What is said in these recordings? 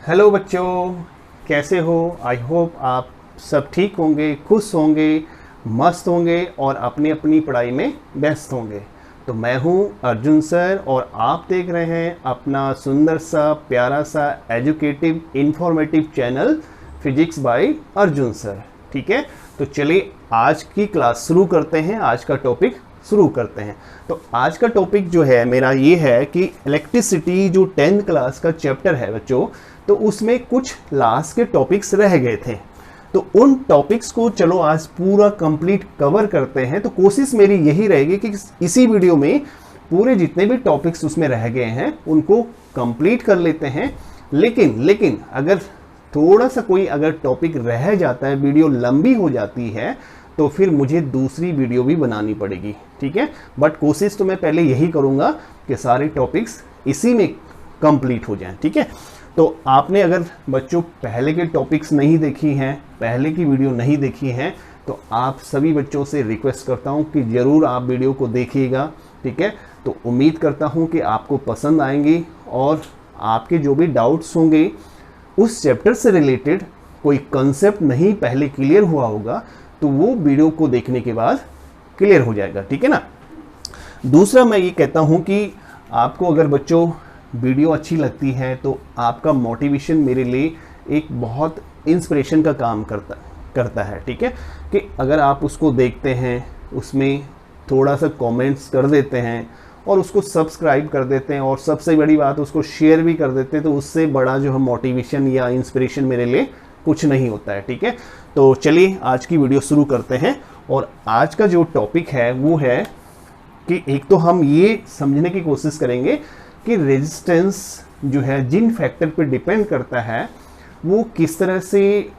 Hello बच्चों, कैसे हो। आई होप आप सब ठीक होंगे, खुश होंगे, मस्त होंगे और अपनी अपनी पढ़ाई में व्यस्त होंगे। तो मैं हूं अर्जुन सर और आप देख रहे हैं अपना सुंदर सा प्यारा सा educative informative channel physics bye Arjun sir. ठीक है, तो चलिए आज की क्लास शुरू करते हैं, आज का टॉपिक शुरू करते हैं। तो आज का टॉपिक जो है मेरा ये है कि इलेक्ट्रिसिटी जो 10th क्लास का चैप्टर है बच्चों, तो उसमें कुछ लास्ट के टॉपिक्स रह गए थे। तो उन टॉपिक्स को चलो आज पूरा कंप्लीट कवर करते हैं। तो कोशिश मेरी यही रहेगी कि इसी वीडियो में पूरे जितने भी टॉपिक्स उसमें रह गए हैं उनको कंप्लीट कर लेते हैं। लेकिन अगर थोड़ा सा कोई अगर टॉपिक रह जाता है, वीडियो लंबी हो जाती है, तो फिर मुझे दूसरी वीडियो भी बनानी पड़ेगी। ठीक है, बट कोशिश तो मैं पहले यही करूँगा कि सारे टॉपिक्स इसी में कंप्लीट हो जाएं। ठीक है, तो आपने अगर बच्चों पहले के टॉपिक्स नहीं देखी हैं, पहले की वीडियो नहीं देखी हैं, तो आप सभी बच्चों से रिक्वेस्ट करता हूं कि ज़रूर आप वीडियो को देखिएगा। ठीक है, तो उम्मीद करता हूं कि आपको पसंद आएंगी और आपके जो भी डाउट्स होंगे उस चैप्टर से रिलेटेड कोई कंसेप्ट नहीं पहले क्लियर हुआ होगा तो वो वीडियो को देखने के बाद क्लियर हो जाएगा। ठीक है ना। दूसरा मैं ये कहता हूं कि आपको अगर बच्चों वीडियो अच्छी लगती है तो आपका मोटिवेशन मेरे लिए एक बहुत इंस्पिरेशन का काम करता है। ठीक है, कि अगर आप उसको देखते हैं, उसमें थोड़ा सा कमेंट्स कर देते हैं और उसको सब्सक्राइब कर देते हैं और सबसे बड़ी बात उसको शेयर भी कर देते हैं, तो उससे बड़ा जो है मोटिवेशन या इंस्पिरेशन मेरे लिए कुछ नहीं होता है। ठीक है, तो चलिए आज की वीडियो शुरू करते हैं। और आज का जो टॉपिक है वो है कि एक तो हम ये समझने की कोशिश करेंगे कि रेजिस्टेंस जो है जिन फैक्टर पे डिपेंड करता है वो किस तरह से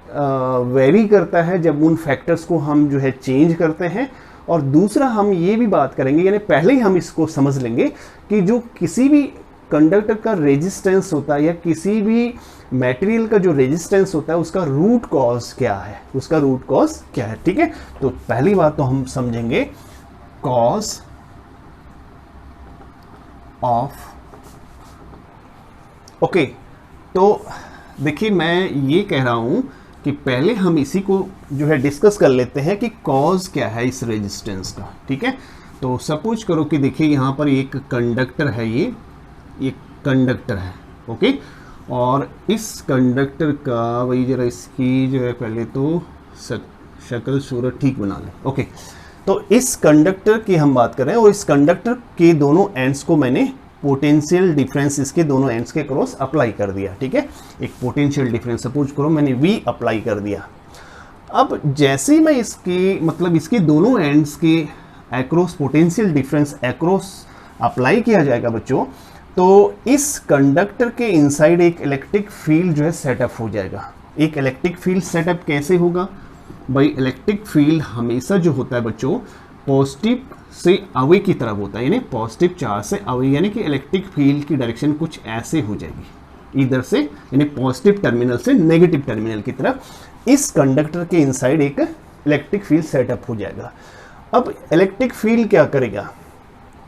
वेरी करता है जब उन फैक्टर्स को हम जो है चेंज करते हैं। और दूसरा हम ये भी बात करेंगे, यानी पहले ही हम इसको समझ लेंगे कि जो किसी भी कंडक्टर का रेजिस्टेंस होता है या किसी भी मटेरियल का जो रेजिस्टेंस होता है उसका रूट कॉज क्या है, उसका रूट कॉज क्या है। ठीक है, तो पहली बात तो हम समझेंगे कॉज ऑफ। ओके, तो देखिए मैं ये कह रहा हूं कि पहले हम इसी को जो है डिस्कस कर लेते हैं कि कॉज क्या है इस रेजिस्टेंस का। ठीक है, तो सपोज करो कि देखिए यहाँ पर एक कंडक्टर है, ये कंडक्टर है। ओके, और इस कंडक्टर का वही जरा इसकी जो है पहले तो शक्ल सूरत ठीक बना लें। ओके, तो इस कंडक्टर की हम बात कर रहे हैं और इस कंडक्टर के दोनों एंड्स को मैंने पोटेंशियल डिफरेंस इसके दोनों एंड्स के क्रॉस अप्लाई कर दिया। ठीक है, एक पोटेंशियल डिफरेंस सपोज करो मैंने V अप्लाई कर दिया। अब जैसे ही मैं इसके दोनों एंड्स के across potential difference across apply किया जाएगा बच्चों, तो इस कंडक्टर के इनसाइड एक इलेक्ट्रिक फील्ड जो है सेटअप हो जाएगा। एक इलेक्ट्रिक फील्ड सेटअप कैसे होगा भाई? इलेक्ट्रिक फील्ड हमेशा जो होता है बच्चों पॉजिटिव से अवे की तरफ होता है, यानी पॉजिटिव चार्ज से अवे, यानी कि इलेक्ट्रिक फील्ड की डायरेक्शन कुछ ऐसे हो जाएगी, इधर से यानी पॉजिटिव टर्मिनल से नेगेटिव टर्मिनल की तरफ इस कंडक्टर के इनसाइड एक इलेक्ट्रिक फील्ड सेटअप हो जाएगा। अब इलेक्ट्रिक फील्ड क्या करेगा?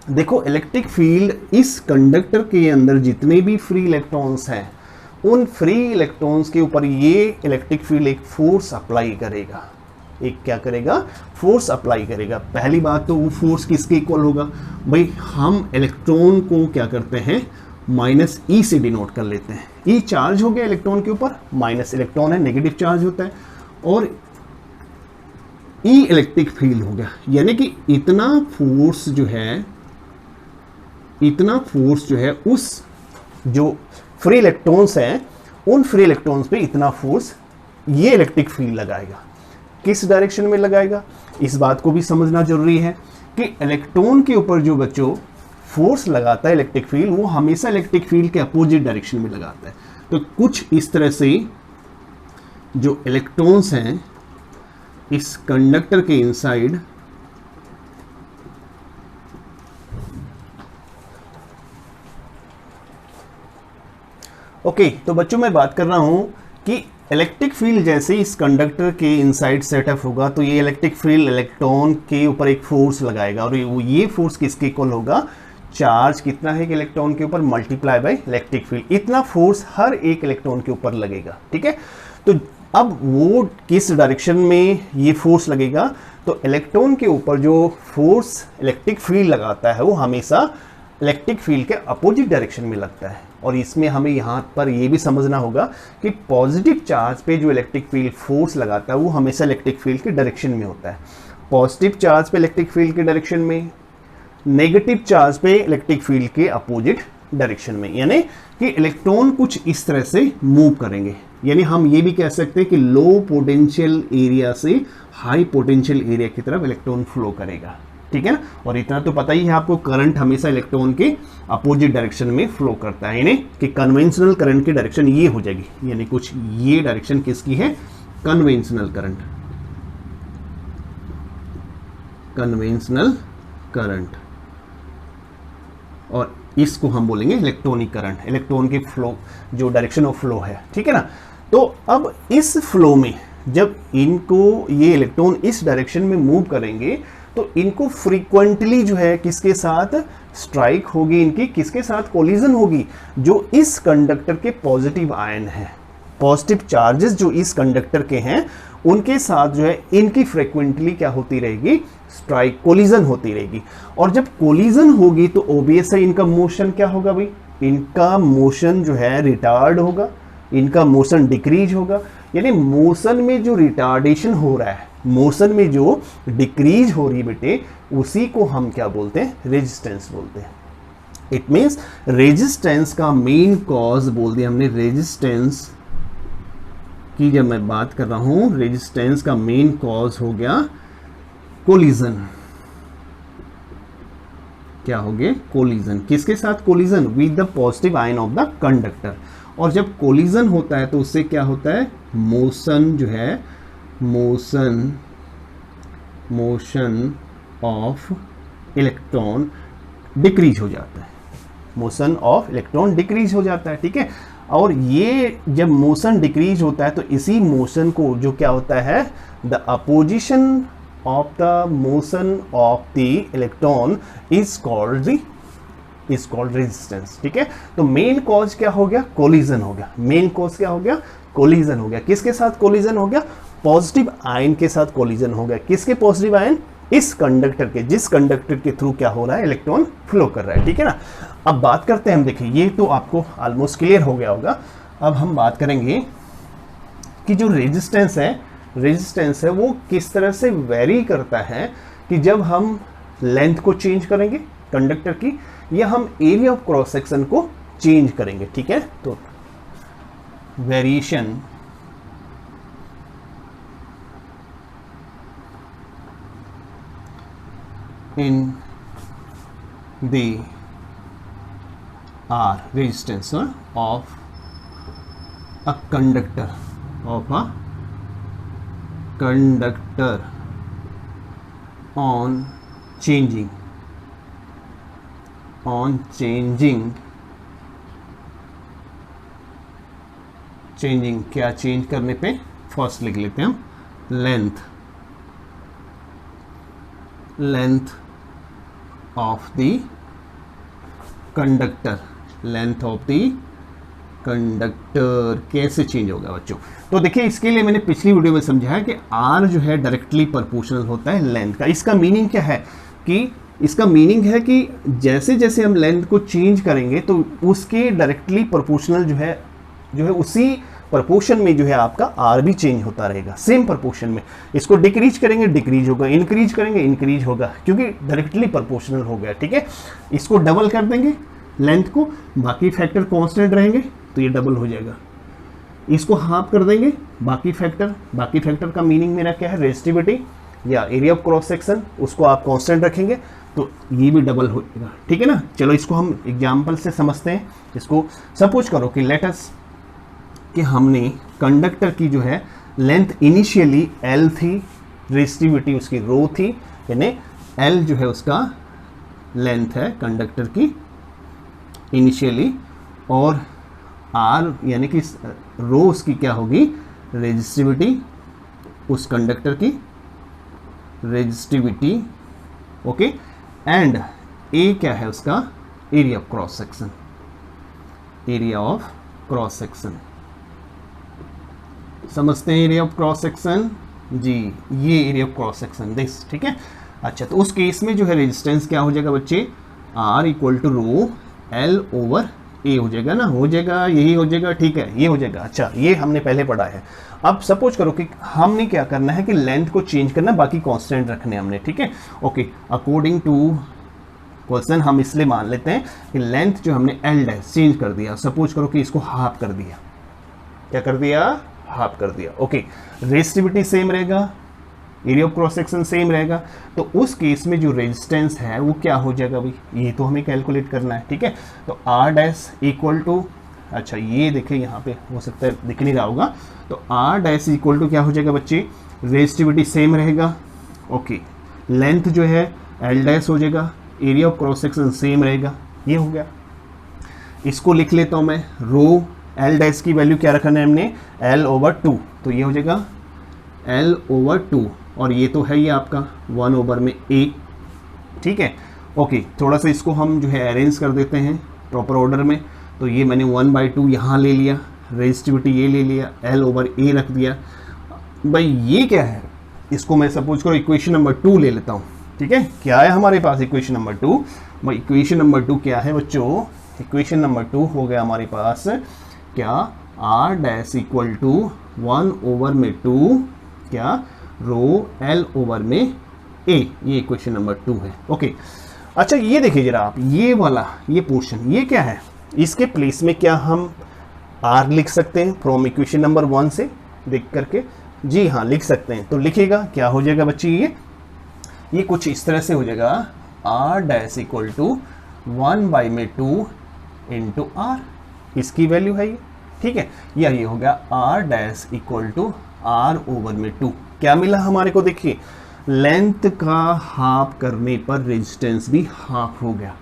देखो, इलेक्ट्रिक फील्ड इस कंडक्टर के अंदर जितने भी फ्री इलेक्ट्रॉन्स हैं उन फ्री इलेक्ट्रॉन्स के ऊपर ये इलेक्ट्रिक फील्ड एक फोर्स अप्लाई करेगा। एक क्या करेगा? फोर्स अप्लाई करेगा। पहली बात तो वो फोर्स किसके इक्वल होगा भाई? हम इलेक्ट्रॉन को क्या करते हैं माइनस ई से डिनोट कर लेते हैं। ई चार्ज हो गया इलेक्ट्रॉन के ऊपर, माइनस इलेक्ट्रॉन है नेगेटिव चार्ज होता है, और ई इलेक्ट्रिक फील्ड हो गया। यानी कि इतना फोर्स जो है उस जो फ्री इलेक्ट्रॉन्स हैं उन फ्री इलेक्ट्रॉन्स पे इतना फोर्स ये इलेक्ट्रिक फील्ड लगाएगा। किस डायरेक्शन में लगाएगा इस बात को भी समझना जरूरी है कि इलेक्ट्रॉन के ऊपर जो बच्चों फोर्स लगाता है इलेक्ट्रिक फील्ड, वो हमेशा इलेक्ट्रिक फील्ड के अपोजिट डायरेक्शन में लगाता है। तो कुछ इस तरह से जो इलेक्ट्रॉन्स हैं इस कंडक्टर के इनसाइड ओके, तो बच्चों मैं बात कर रहा हूं कि इलेक्ट्रिक फील्ड जैसे इस कंडक्टर के इनसाइड सेटअप होगा तो ये इलेक्ट्रिक फील्ड इलेक्ट्रॉन के ऊपर एक फोर्स लगाएगा और ये फोर्स किसके इक्वल होगा? चार्ज कितना है एक इलेक्ट्रॉन के ऊपर मल्टीप्लाई बाय इलेक्ट्रिक फील्ड, इतना फोर्स हर एक इलेक्ट्रॉन के ऊपर लगेगा। ठीक है, तो अब वो किस डायरेक्शन में ये फोर्स लगेगा, तो इलेक्ट्रॉन के ऊपर जो फोर्स इलेक्ट्रिक फील्ड लगाता है वो हमेशा इलेक्ट्रिक फील्ड के अपोजिट डायरेक्शन में लगता है। और इसमें हमें यहाँ पर ये भी समझना होगा कि पॉजिटिव चार्ज पे जो इलेक्ट्रिक फील्ड फोर्स लगाता है वो हमेशा इलेक्ट्रिक फील्ड के डायरेक्शन में होता है। पॉजिटिव चार्ज पे इलेक्ट्रिक फील्ड के डायरेक्शन में, नेगेटिव चार्ज पे इलेक्ट्रिक फील्ड के अपोजिट डायरेक्शन में, यानी कि इलेक्ट्रॉन कुछ इस तरह से मूव करेंगे। यानी हम ये भी कह सकते हैं कि लो पोटेंशियल एरिया से हाई पोटेंशियल एरिया की तरफ इलेक्ट्रॉन फ्लो करेगा। ठीक है ना, और इतना तो पता ही है आपको, करंट हमेशा इलेक्ट्रॉन के अपोजिट डायरेक्शन में फ्लो करता है, यानी कि कन्वेंशनल करंट की डायरेक्शन ये हो जाएगी, यानी कुछ ये डायरेक्शन किसकी है, कन्वेंशनल करंट, कन्वेंशनल करंट, और इसको हम बोलेंगे इलेक्ट्रॉनिक करंट, इलेक्ट्रॉन के फ्लो जो डायरेक्शन ऑफ फ्लो है। ठीक है ना, तो अब इस फ्लो में जब इनको ये इलेक्ट्रॉन इस डायरेक्शन में मूव करेंगे तो इनको फ्रीक्वेंटली जो है किसके साथ स्ट्राइक होगी, इनकी किसके साथ कोलिजन होगी, जो इस कंडक्टर के पॉजिटिव आयन है, पॉजिटिव चार्जेस जो इस कंडक्टर के हैं उनके साथ जो है इनकी फ्रीक्वेंटली क्या होती रहेगी, स्ट्राइक, कोलिजन होती रहेगी। और जब कोलिजन होगी तो ऑब्वियस है इनका मोशन क्या होगा भाई, इनका मोशन जो है रिटार्ड होगा, इनका मोशन डिक्रीज होगा। यानी मोशन में जो रिटार्डेशन हो रहा है, मोशन में जो डिक्रीज हो रही है बेटे, उसी को हम क्या बोलते हैं, रेजिस्टेंस बोलते हैं। इट मीन्स रेजिस्टेंस का मेन कॉज बोल दिया हमने, रेजिस्टेंस की जब मैं बात कर रहा हूं, रेजिस्टेंस का मेन कॉज हो गया कोलिजन। क्या हो गया, कोलिजन, किसके साथ collision, with the positive ion of the conductor. और जब कोलिजन होता है तो उससे क्या होता है, मोशन जो है, मोशन ऑफ इलेक्ट्रॉन डिक्रीज हो जाता है, मोशन ऑफ इलेक्ट्रॉन डिक्रीज हो जाता है। ठीक है, और ये जब मोशन डिक्रीज होता है तो इसी मोशन को जो क्या होता है, the opposition of the motion of the electron is called resistance. ठीक है, तो मेन कॉज क्या हो गया, कोलिजन हो गया, मेन कॉज क्या हो गया, कोलिजन हो गया। किसके साथ कोलिजन हो गया, पॉजिटिव आयन के साथ कोलिजन हो गया। किसके पॉजिटिव आयन, इस कंडक्टर के, जिस कंडक्टर के थ्रू क्या हो रहा है, इलेक्ट्रॉन फ्लो कर रहा है। ठीक है ना, अब बात करते हैं हम, देखिए ये तो आपको ऑलमोस्ट क्लियर हो गया होगा। अब हम बात करेंगे कि जो रेजिस्टेंस है वो किस तरह से वेरी करता है, कि जब हम लेंथ को चेंज करेंगे कंडक्टर की, या हम एरिया ऑफ क्रॉस सेक्शन को चेंज करेंगे। ठीक है, तो variation in the resistance of a conductor on changing क्या चेंज करने पे, फर्स्ट लिख लेते हैं हम, length of the conductor, length of the conductor कैसे चेंज होगा बच्चों। तो देखिए इसके लिए मैंने पिछली वीडियो में समझाया कि आर जो है डायरेक्टली प्रोपोर्शनल होता है लेंथ का। इसका मीनिंग क्या है, कि इसका मीनिंग है कि जैसे जैसे हम लेंथ को चेंज करेंगे तो उसके डायरेक्टली प्रोपोर्शनल जो है उसी प्रोपोर्शन में जो है आपका आर भी चेंज होता रहेगा, सेम प्रोपोर्शन में। इसको डिक्रीज करेंगे डिक्रीज होगा, इंक्रीज करेंगे इंक्रीज होगा, क्योंकि डायरेक्टली प्रोपोर्शनल हो गया। ठीक है, इसको डबल कर देंगे लेंथ को, बाकी फैक्टर कांस्टेंट रहेंगे तो ये डबल हो जाएगा। इसको हाफ कर देंगे, बाकी फैक्टर का मीनिंग मेरा क्या है, रेजिस्टिविटी या एरिया ऑफ क्रॉस सेक्शन, उसको आप कांस्टेंट रखेंगे तो ये भी डबल हो जाएगा। ठीक है ना, चलो इसको हम एग्जाम्पल से समझते हैं। इसको सपोज करो कि लेट अस कि हमने कंडक्टर की जो है लेंथ इनिशियली L थी, रेजिस्टिविटी उसकी रो थी, यानी L जो है उसका लेंथ है कंडक्टर की इनिशियली, और R यानी कि रो उसकी क्या होगी, रेजिस्टिविटी, उस कंडक्टर की रेजिस्टिविटी, ओके, एंड A क्या है उसका area of cross section, area of cross section, समझते हैं एरिया ऑफ क्रॉस सेक्शन जी, ये area of cross section this, ठीक है। अच्छा, तो उस केस में जो है रेजिस्टेंस क्या हो जाएगा बच्चे, R equal to rho L over A हो जाएगा ना, हो जाएगा, यही हो जाएगा, ठीक है, ये हो जाएगा। अच्छा, ये हमने पहले पढ़ा है। अब सपोज करो कि हमने क्या करना है कि लेंथ को चेंज करना, बाकी कांस्टेंट रखने हमने, ठीक है। ओके, अकॉर्डिंग टू क्वेश्चन हम इसलिए मान लेते हैं कि लेंथ जो हमने एल डैश चेंज कर दिया, सपोज करो कि इसको हाफ कर दिया, क्या कर दिया, हाफ कर दिया। ओके, रेजिस्टिविटी सेम रहेगा, area of cross section same रहेगा, तो उस केस में जो रेजिस्टेंस है वो क्या हो जाएगा भाई, ये तो हमें कैलकुलेट करना है, ठीक है। तो आर डैश इक्वल टू, अच्छा ये देखिए यहाँ पे हो सकता है दिख नहीं रहा होगा, तो आर डैश इक्वल टू क्या हो जाएगा बच्चे, रेजिस्टिविटी सेम रहेगा, ओके, लेंथ जो है एल डैश हो जाएगा, area of cross section same रहेगा, ये हो गया। इसको लिख लेता हूँ मैं, रो एल डैश की वैल्यू क्या रखना है हमने, एल ओवर टू, तो ये हो जाएगा एल ओवर टू, और ये तो है ही आपका 1 ओवर में ए, ठीक है। ओके, थोड़ा सा इसको हम जो है अरेंज कर देते हैं प्रॉपर ऑर्डर में, तो ये मैंने 1/2 यहाँ ले लिया, रेजिस्टिविटी ये ले लिया, एल ओवर ए रख दिया। भाई ये क्या है, इसको मैं सपोज करो इक्वेशन नंबर 2 ले लेता हूँ, ठीक है। क्या है हमारे पास इक्वेशन नंबर 2, भाई इक्वेशन नंबर 2 क्या है बच्चों, इक्वेशन नंबर 2 हो गया हमारे पास क्या, R dash equal to 1 over में 2 क्या, रो एल ओवर में ए, ये इक्वेशन नंबर 2 है। ओके, अच्छा ये देखिए जरा आप, ये वाला ये पोर्शन, ये क्या है, इसके प्लेस में क्या हम आर लिख सकते हैं फ्रॉम इक्वेशन नंबर 1 से देख करके, जी हाँ लिख सकते हैं। तो लिखिएगा क्या हो जाएगा बच्चे, ये कुछ इस तरह से हो जाएगा, R dash equal to 1/2 into R, इसकी वैल्यू है ये, ठीक है। या ये हो गया R dash equal to R over में 2, क्या मिला हमारे को, देखिए लेंथ का हाफ करने पर रेजिस्टेंस भी हाफ हो गया,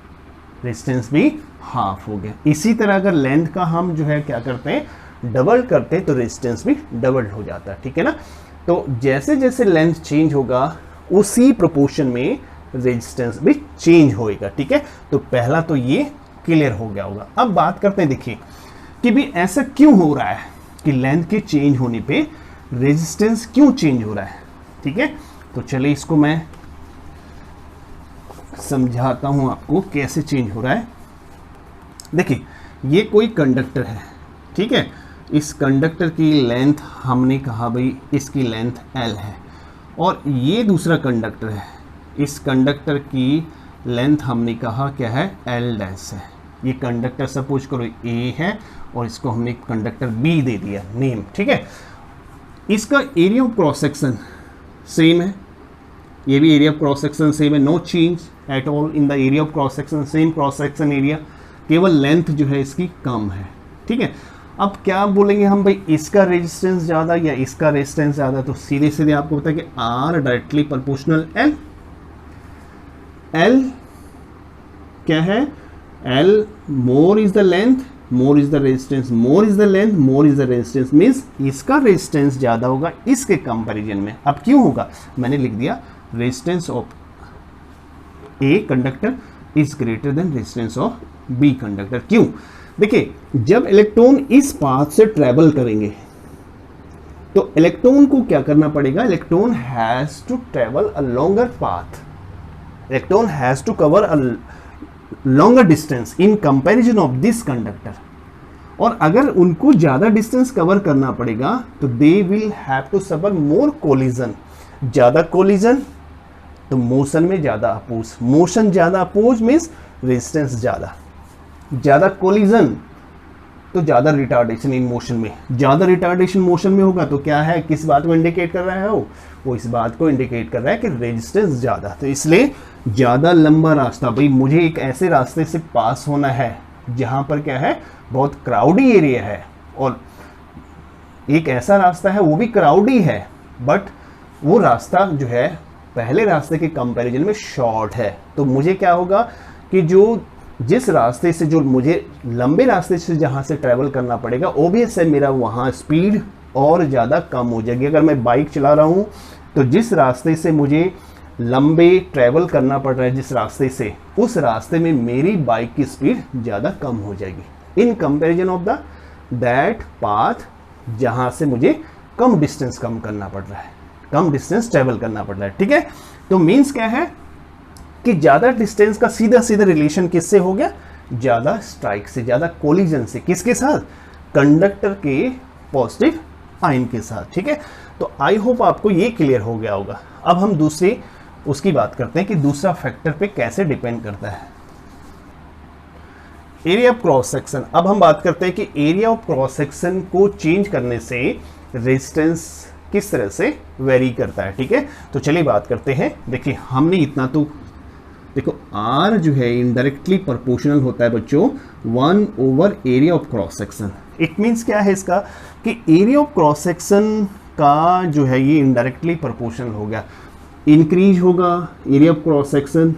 रेजिस्टेंस भी हाफ हो गया। इसी तरह अगर लेंथ का हम जो है क्या करते हैं, डबल करते हैं, तो रेजिस्टेंस भी डबल हो जाता है, ठीक है ना। तो जैसे जैसे लेंथ चेंज होगा उसी प्रोपोर्शन में रेजिस्टेंस भी चेंज होएगा, ठीक है। तो पहला तो ये क्लियर हो गया होगा। अब बात करते हैं, देखिए कि भी ऐसा क्यों हो रहा है कि लेंथ के चेंज होने पे रेजिस्टेंस क्यों चेंज हो रहा है, ठीक है। तो चलिए इसको मैं समझाता हूं आपको कैसे चेंज हो रहा है। देखिए ये कोई कंडक्टर है, ठीक है, इस कंडक्टर की लेंथ हमने कहा भाई इसकी लेंथ L है, और ये दूसरा कंडक्टर है, इस कंडक्टर की लेंथ हमने कहा क्या है, L डैश है। ये कंडक्टर सपोज करो A है, और इसको हमने कंडक्टर B दे दिया नेम, ठीक है। इसका area of cross section same है, ये भी area of cross section same है, no change at all in the area of cross section, same cross section area, केवल लेंथ जो है इसकी कम है, ठीक है। अब क्या बोलेंगे हम भाई, इसका रेजिस्टेंस ज़्यादा या इसका रेजिस्टेंस ज़्यादा, तो सीधे सीधे आपको पता है कि R directly proportional L, L क्या है, L more is the length, more is the resistance, more is the length, more is the resistance, means इसका रेजिस्टेंस ज़्यादा होगा इसके कंपैरिजन में। अब क्यों होगा, मैंने लिख दिया resistance of A conductor is greater than resistance of B conductor. क्यों, देखिए जब इलेक्ट्रॉन इस पाथ से ट्रेवल करेंगे तो इलेक्ट्रॉन को क्या करना पड़ेगा, electron has to travel a longer path, electron has to cover a longer distance in comparison of this conductor, और अगर उनको ज़्यादा डिस्टेंस कवर करना पड़ेगा तो they will have to suffer more collision, ज़्यादा कोलिजन तो मोशन में ज़्यादा अपोज, मोशन ज़्यादा अपोज मीन्स रेजिस्टेंस ज़्यादा, ज़्यादा कोलिजन तो ज़्यादा रिटार्डेशन इन मोशन में, ज़्यादा रिटार्डेशन मोशन में होगा तो क्या है, किस बात को इंडिकेट कर रहा है वो इस बात को इंडिकेट कर रहा है कि रेजिस्टेंस ज़्यादा, तो इसलिए ज़्यादा लंबा रास्ता, भाई मुझे एक ऐसे रास्ते से पास होना है जहाँ पर क्या है बहुत क्राउडी एरिया है, और एक ऐसा रास्ता है वो भी क्राउडी है, बट वो रास्ता जो है पहले रास्ते के कंपैरिजन में शॉर्ट है। तो मुझे क्या होगा कि जिस रास्ते से जो मुझे लंबे रास्ते से जहाँ से ट्रैवल करना पड़ेगा, ओबियस है मेरा वहाँ स्पीड और ज़्यादा कम हो जाएगी। अगर मैं बाइक चला रहा हूँ तो जिस रास्ते से मुझे लंबे ट्रैवल करना पड़ रहा है जिस रास्ते से, उस रास्ते में मेरी बाइक की स्पीड ज़्यादा कम हो जाएगी इन comparison of the that path जहाँ से मुझे कम डिस्टेंस कम करना पड़ रहा है, कम डिस्टेंस ट्रैवल करना पड़ रहा है। ठीक है, तो मीन्स क्या है कि ज़्यादा डिस्टेंस का सीधा सीधा रिलेशन किससे हो गया, ज़्यादा स्ट्राइक से, ज़्यादा कोलिजन से, किसके साथ, कंडक्टर के पॉजिटिव आयन के साथ। ठीक है, तो आई होप आपको ये क्लियर हो गया होगा। अब हम दूसरी उसकी बात करते हैं कि दूसरा फैक्टर पे कैसे डिपेंड करता है, एरिया ऑफ क्रॉस सेक्शन। अब हम बात करते हैं कि एरिया ऑफ क्रॉस सेक्शन को चेंज करने से रेजिस्टेंस किस तरह से वेरी करता है। ठीक है, तो चलिए बात करते हैं। देखिए हमने इतना तो देखो R जो है इनडायरेक्टली प्रोपोर्शनल होता है बच्चों 1 area of cross section. It means क्या है इसका कि एरिया ऑफ क्रॉस सेक्शन का जो है ये इनडायरेक्टली प्रोपोर्शनल हो गया, इंक्रीज होगा area of cross section,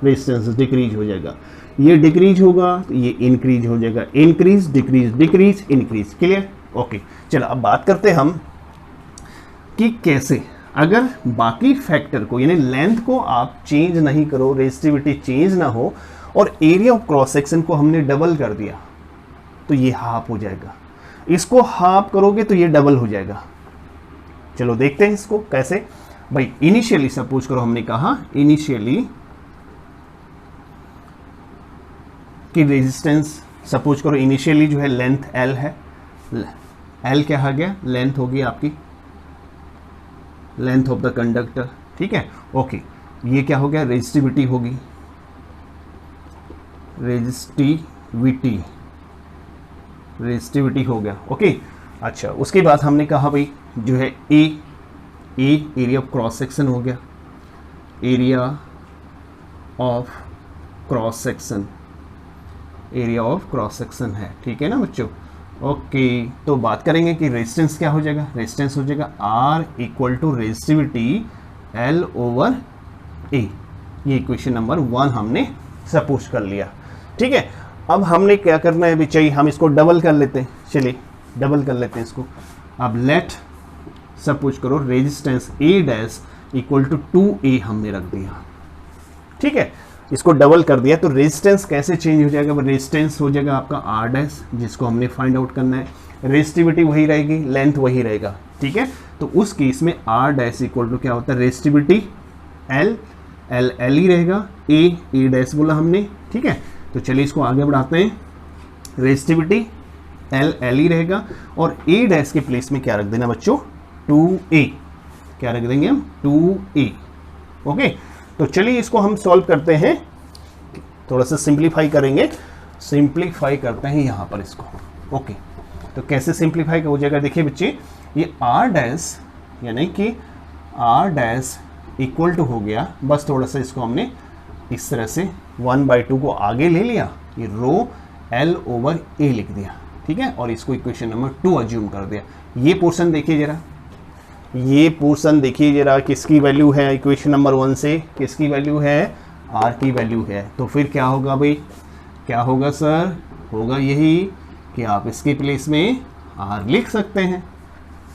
resistance decrease हो जाएगा, ये डिक्रीज होगा तो ये इंक्रीज हो जाएगा, increase decrease decrease increase. Clear, okay. चलो अब बात करते हैं हम कि कैसे, अगर बाकी फैक्टर को यानी लेंथ को आप चेंज नहीं करो, रेजिस्टिविटी चेंज ना हो और एरिया ऑफ क्रॉस सेक्शन को हमने डबल कर दिया तो ये हाफ हो जाएगा, इसको हाफ करोगे तो ये डबल हो जाएगा। चलो देखते हैं इसको कैसे। भाई इनिशियली सपोज करो हमने कहा इनिशियली कि रेजिस्टेंस, सपोज करो इनिशियली जो है लेंथ L है, L क्या आ गया, लेंथ होगी आपकी, लेंथ ऑफ द कंडक्टर। ठीक है, ओके। ये क्या हो गया, रेजिस्टिविटी होगी, रेजिस्टिविटी हो गया। ओके, अच्छा उसके बाद हमने कहा भाई जो है ए एरिया ऑफ क्रॉस सेक्शन हो गया, area of cross section, area of cross section है। ठीक है ना बच्चों, ओके। तो बात करेंगे कि रेजिस्टेंस क्या हो जाएगा, रेजिस्टेंस हो जाएगा R equal to resistivity L over A। ये इक्वेशन नंबर 1 हमने सपोज कर लिया। ठीक है, अब हमने क्या करना है, चाहिए हम इसको डबल कर लेते हैं। चलिए डबल कर लेते हैं इसको। अब लेट सपोज करो resistance A dash equal to 2A हमने रख दिया। ठीक है, इसको डबल कर दिया तो रेजिस्टेंस कैसे चेंज हो जाएगा, रेजिस्टेंस हो जाएगा आपका R डैश, जिसको हमने फाइंड आउट करना है। रेजिस्टिविटी वही रहेगी, लेंथ वही रहेगा। ठीक है, तो उस केस में R डैश इक्वल टू क्या होता है, रेजिस्टिविटी L ही रहेगा, A डैश बोला हमने। ठीक है, तो चलिए इसको आगे बढ़ाते हैं। रेजिस्टिविटी L ही रहेगा और A डैश के प्लेस में क्या रख देना बच्चों, 2A। क्या रख देंगे हम, 2A। ओके, तो चलिए इसको हम सॉल्व करते हैं, थोड़ा सा सिंप्लीफाई करेंगे, सिंप्लीफाई करते हैं यहाँ पर इसको। ओके, तो कैसे सिंप्लीफाई हो जाएगा, देखिए बच्चे ये R डैश यानी कि R डैश इक्वल टू हो गया, बस थोड़ा सा इसको हमने इस तरह से 1/2 को आगे ले लिया, ये रो L ओवर A लिख दिया। ठीक है, और इसको इक्वेशन नंबर 2 अज्यूम कर दिया। ये पोर्शन देखिए जरा, ये पोर्शन देखिए जरा, किसकी वैल्यू है इक्वेशन नंबर 1 से, किसकी वैल्यू है, R की वैल्यू है। तो फिर क्या होगा भाई, क्या होगा सर, होगा यही कि आप इसके प्लेस में R लिख सकते हैं।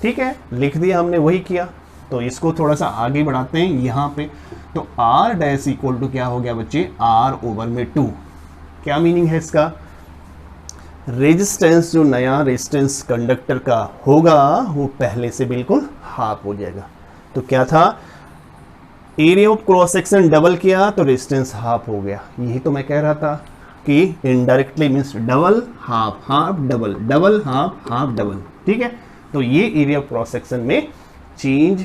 ठीक है, लिख दिया हमने, वही किया। तो इसको थोड़ा सा आगे बढ़ाते हैं यहाँ पे, तो R डैश इक्वल टू क्या हो गया बच्चे, R ओवर में 2। क्या मीनिंग है इसका, रेजिस्टेंस जो नया रेजिस्टेंस कंडक्टर का होगा वो पहले से बिल्कुल हाफ हो जाएगा। तो क्या था, area of cross section double किया तो रेजिस्टेंस हाफ हो गया। यही तो मैं कह रहा था कि indirectly means double half, half double, double half, half double. ठीक है, तो ये एरिया ऑफ क्रॉस सेक्शन में चेंज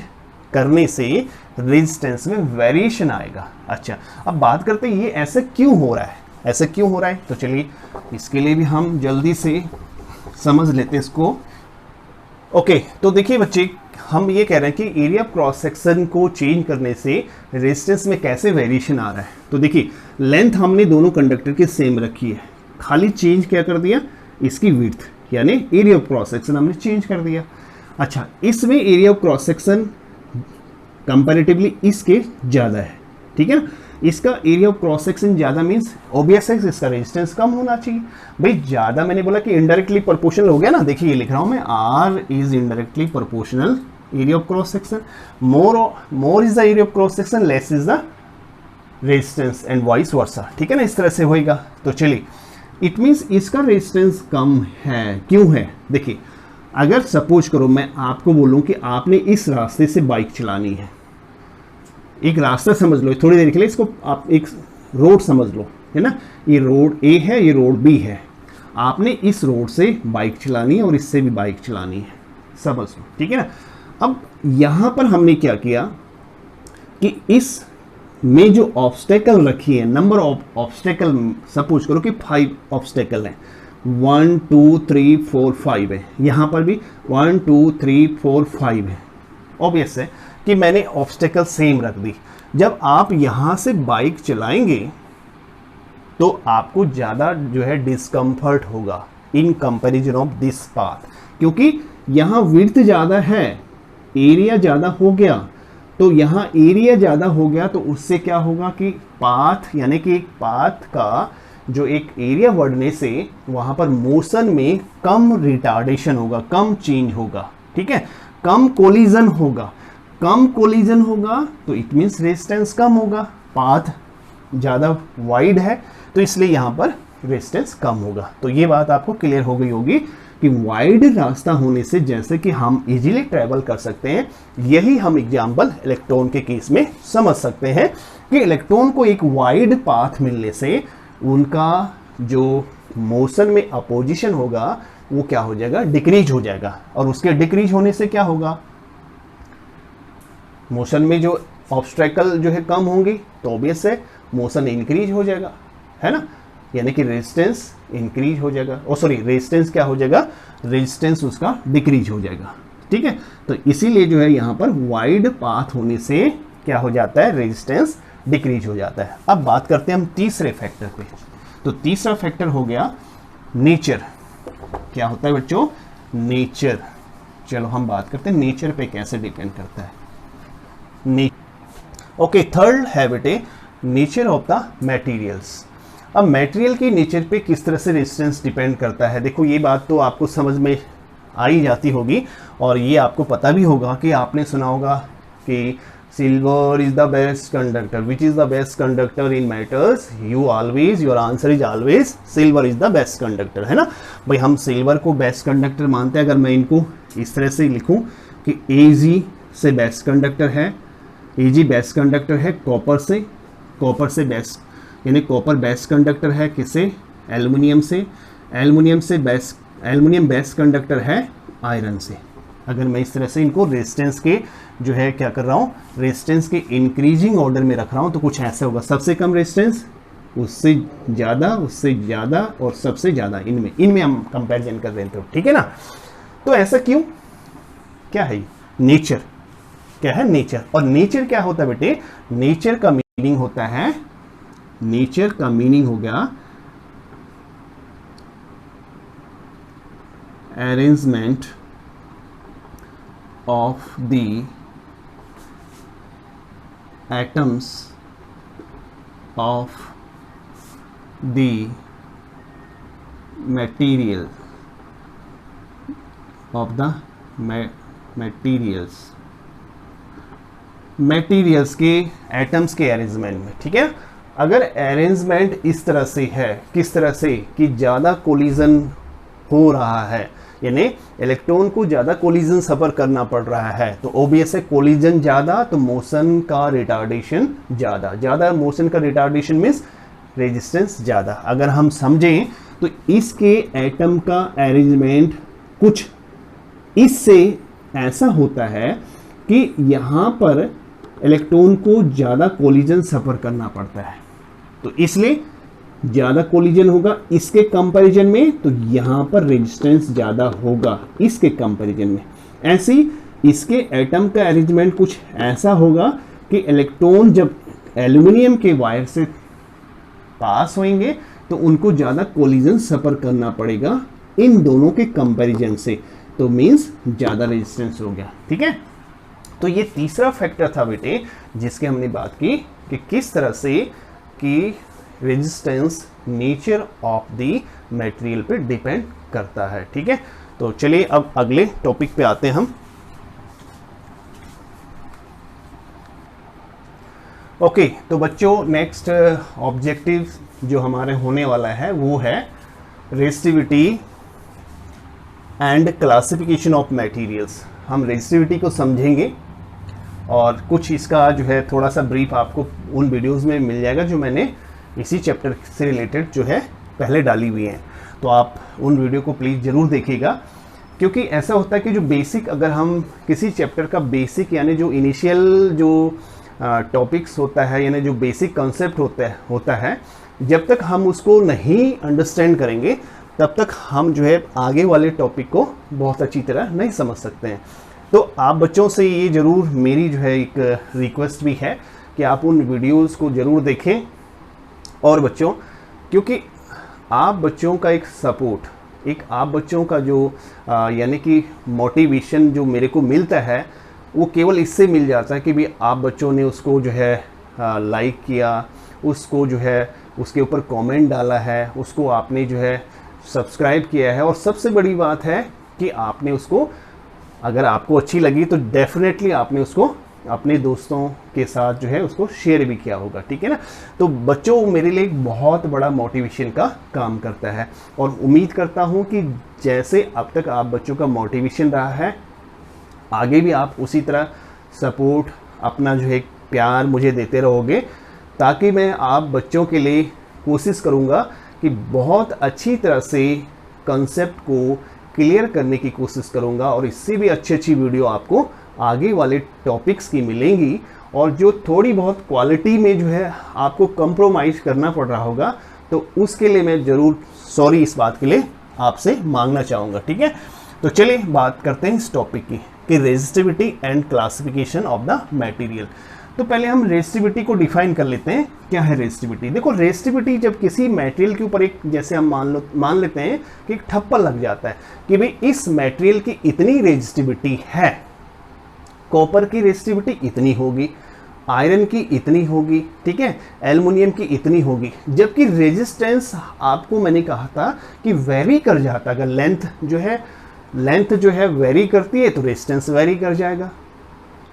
करने से रेजिस्टेंस में वेरिएशन आएगा। अच्छा, अब बात करते हैं ये ऐसा क्यों हो रहा है, ऐसा क्यों हो रहा है। तो चलिए इसके लिए भी हम जल्दी से समझ लेते हैं इसको। ओके, तो देखिए बच्चे हम ये कह रहे हैं कि एरिया ऑफ क्रॉस सेक्शन को चेंज करने से रेजिस्टेंस में कैसे वेरिएशन आ रहा है। तो देखिए लेंथ हमने दोनों कंडक्टर की सेम रखी है, खाली चेंज क्या कर दिया, इसकी विड्थ यानी एरिया ऑफ क्रॉस सेक्शन हमने चेंज कर दिया। अच्छा, इसमें area of cross section comparatively इसके ज़्यादा है। ठीक है ना, इसका एरिया ऑफ क्रॉस सेक्शन ज़्यादा मीन्स ऑब्वियस है इसका रेजिस्टेंस कम होना चाहिए। भाई ज़्यादा मैंने बोला कि इनडायरेक्टली प्रोपोर्शनल हो गया ना, देखिए ये लिख रहा हूँ मैं, R is indirectly proportional area of cross section, more is the area of cross section, less is the resistance and vice versa, ठीक है ना, इस तरह से होएगा। तो चलिए, इट मीन्स इसका रेजिस्टेंस कम है, क्यों है? देखिए, अगर सपोज करो मैं आपको बोलूं कि आपने इस रास्ते से बाइक चलानी है, एक रास्ता समझ लो थोड़ी देर के लिए, इसको आप एक रोड समझ लो, है ना, ये रोड ए है, ये रोड बी है, आपने इस रोड से बाइक चलानी है और इससे भी बाइक चलानी है, समझ लो, ठीक है ना। अब यहाँ पर हमने क्या किया कि इस में जो ऑब्स्टेकल रखी है, नंबर ऑफ ऑब्स्टेकल सपोज करो कि 5 ऑब्स्टेकल हैं, 1 2 3 4 5 है, यहाँ पर भी 1 2 3 4 5 है। ऑब्वियस है कि मैंने ऑब्स्टेकल सेम रख दी। जब आप यहाँ से बाइक चलाएंगे तो आपको ज़्यादा जो है डिस्कम्फर्ट होगा इन कंपैरिजन ऑफ दिस पाथ, क्योंकि यहाँ विड्थ ज़्यादा है, एरिया ज़्यादा हो गया, तो यहाँ एरिया ज़्यादा हो गया तो उससे क्या होगा कि पाथ, यानी कि एक पाथ का जो एक एरिया बढ़ने से वहाँ पर मोशन में कम रिटार्डेशन होगा, कम चेंज होगा, ठीक है, कम कोलिजन होगा। कम कोलिजन होगा तो इट मीन्स रेजिस्टेंस कम होगा, पाथ ज़्यादा वाइड है तो इसलिए यहाँ पर रेजिस्टेंस कम होगा। तो ये बात आपको क्लियर हो गई होगी कि वाइड रास्ता होने से जैसे कि हम इजीली ट्रैवल कर सकते हैं, यही हम एग्जाम्पल इलेक्ट्रॉन के केस में समझ सकते हैं कि इलेक्ट्रॉन को एक वाइड पाथ मिलने से उनका जो मोशन में अपोजिशन होगा वो क्या हो जाएगा, डिक्रीज हो जाएगा, और उसके डिक्रीज होने से क्या होगा, मोशन में जो ऑब्स्ट्रैकल जो है कम होंगी तो ऑब्वियस है मोशन इंक्रीज हो जाएगा, है ना, यानी कि रेजिस्टेंस इंक्रीज हो जाएगा, और सॉरी रेजिस्टेंस क्या हो जाएगा, रेजिस्टेंस उसका डिक्रीज हो जाएगा, ठीक है। तो इसीलिए जो है यहाँ पर वाइड पाथ होने से क्या हो जाता है, रेजिस्टेंस डिक्रीज हो जाता है। अब बात करते हैं हम तीसरे फैक्टर पे। तो तीसरा फैक्टर हो गया नेचर। क्या होता है बच्चों, नेचर। चलो हम बात करते हैं नेचर पे कैसे डिपेंड करता है। ओके, थर्ड हैबिट है नेचर ऑफ द मटेरियल्स। अब मटेरियल की नेचर पे किस तरह से रेजिस्टेंस डिपेंड करता है, देखो ये बात तो आपको समझ में आ ही जाती होगी, और ये आपको पता भी होगा कि आपने सुना होगा कि silver is the best conductor, which is the best conductor in matters, you always, your answer is always silver is the best conductor, है ना भाई, हम सिल्वर को बेस्ट कंडक्टर मानते हैं। अगर मैं इनको इस तरह से लिखूं कि Ag से बेस्ट कंडक्टर है, Ag बेस्ट कंडक्टर है कॉपर से बेस्ट, यानी कॉपर बेस्ट कंडक्टर है किससे, एल्युमिनियम से, एल्युमिनियम बेस्ट कंडक्टर है आयरन से। अगर मैं इस तरह से इनको रेजिस्टेंस के जो है क्या कर रहा हूँ, रेजिस्टेंस के इंक्रीजिंग ऑर्डर में रख रहा हूँ, तो कुछ ऐसा होगा, सबसे कम रेजिस्टेंस, उससे ज़्यादा और सबसे ज़्यादा, इनमें हम कंपैरिजन कर रहे थे, ठीक है ना। तो ऐसा क्यों, क्या है नेचर, क्या है नेचर। और नेचर क्या होता है बेटे, नेचर का मीनिंग होता है, नेचर का मीनिंग हो गया arrangement of the atoms of the material of the materials के एटम्स के अरेंजमेंट में, ठीक है। अगर अरेंजमेंट इस तरह से है, किस तरह से कि ज़्यादा कोलिजन हो रहा है, यानी इलेक्ट्रॉन को ज़्यादा कोलिजन सफ़र करना पड़ रहा है, तो ओबियस है कोलिजन ज़्यादा तो मोशन का रिटार्डेशन ज़्यादा मोशन का रिटार्डेशन मीन्स रेजिस्टेंस ज़्यादा। अगर हम समझें तो इसके एटम का अरेंजमेंट कुछ इससे ऐसा होता है कि यहाँ पर इलेक्ट्रॉन को ज़्यादा कोलिजन सफ़र करना पड़ता है, तो इसलिए ज़्यादा कोलिजन होगा इसके कंपैरिजन में, तो यहाँ पर रेजिस्टेंस ज़्यादा होगा इसके कंपैरिजन में। ऐसे इसके एटम का अरेंजमेंट कुछ ऐसा होगा कि इलेक्ट्रॉन जब एल्युमिनियम के वायर से पास होंगे तो उनको ज़्यादा कोलिजन सफ़र करना पड़ेगा इन दोनों के कंपैरिजन से, तो मीन्स ज़्यादा रेजिस्टेंस हो गया, ठीक है। तो ये तीसरा फैक्टर था बेटे जिसकी हमने बात की कि किस तरह से कि resistance nature of the material पे डिपेंड करता है, ठीक है। तो चलिए अब अगले टॉपिक पे आते हैं हम। ओके, तो बच्चों नेक्स्ट ऑब्जेक्टिव जो हमारे होने वाला है वो है resistivity and classification of materials. हम रेजिस्टिविटी को समझेंगे और कुछ इसका जो है थोड़ा सा ब्रीफ आपको उन वीडियोस में मिल जाएगा जो मैंने इसी चैप्टर से रिलेटेड जो है पहले डाली हुई हैं। तो आप उन वीडियो को प्लीज़ ज़रूर देखिएगा, क्योंकि ऐसा होता है कि जो बेसिक, अगर हम किसी चैप्टर का बेसिक यानी जो इनिशियल जो टॉपिक्स होता है यानी जो बेसिक कॉन्सेप्ट होता है जब तक हम उसको नहीं अंडरस्टैंड करेंगे तब तक हम जो है आगे वाले टॉपिक को बहुत अच्छी तरह नहीं समझ सकते हैं। तो आप बच्चों से ये ज़रूर मेरी जो है एक रिक्वेस्ट भी है कि आप उन वीडियोस को ज़रूर देखें। और बच्चों, क्योंकि आप बच्चों का एक सपोर्ट, एक आप बच्चों का जो यानी कि मोटिवेशन जो मेरे को मिलता है वो केवल इससे मिल जाता है कि भी आप बच्चों ने उसको जो है लाइक किया, उसको जो है उसके ऊपर कमेंट डाला है, उसको आपने जो है सब्सक्राइब किया है, और सबसे बड़ी बात है कि आपने उसको, अगर आपको अच्छी लगी तो डेफिनेटली आपने उसको अपने दोस्तों के साथ जो है उसको शेयर भी किया होगा, ठीक है ना। तो बच्चों मेरे लिए एक बहुत बड़ा मोटिवेशन का काम करता है, और उम्मीद करता हूँ कि जैसे अब तक आप बच्चों का मोटिवेशन रहा है आगे भी आप उसी तरह सपोर्ट, अपना जो है प्यार मुझे देते रहोगे, ताकि मैं आप बच्चों के लिए कोशिश करूँगा कि बहुत अच्छी तरह से कंसेप्ट को क्लियर करने की कोशिश करूँगा, और इससे भी अच्छी वीडियो आपको आगे वाले टॉपिक्स की मिलेंगी। और जो थोड़ी बहुत क्वालिटी में जो है आपको कंप्रोमाइज़ करना पड़ रहा होगा तो उसके लिए मैं ज़रूर सॉरी इस बात के लिए आपसे मांगना चाहूँगा, ठीक है। तो चलिए बात करते हैं इस टॉपिक की कि resistivity and classification of the material. तो पहले हम रेजिस्टिविटी को डिफाइन कर लेते हैं। क्या है रेजिस्टिविटी? देखो, रेजिस्टिविटी जब किसी मटेरियल के ऊपर एक, जैसे हम मान लेते हैं कि एक ठप्पा लग जाता है कि भाई इस मटेरियल की इतनी रेजिस्टिविटी है, कॉपर की रेजिस्टिविटी इतनी होगी, आयरन की इतनी होगी, ठीक है, एल्युमिनियम की इतनी होगी, जबकि रेजिस्टेंस आपको मैंने कहा था कि वेरी कर जाता है। अगर लेंथ जो है वेरी करती है तो रेजिस्टेंस वेरी कर जाएगा,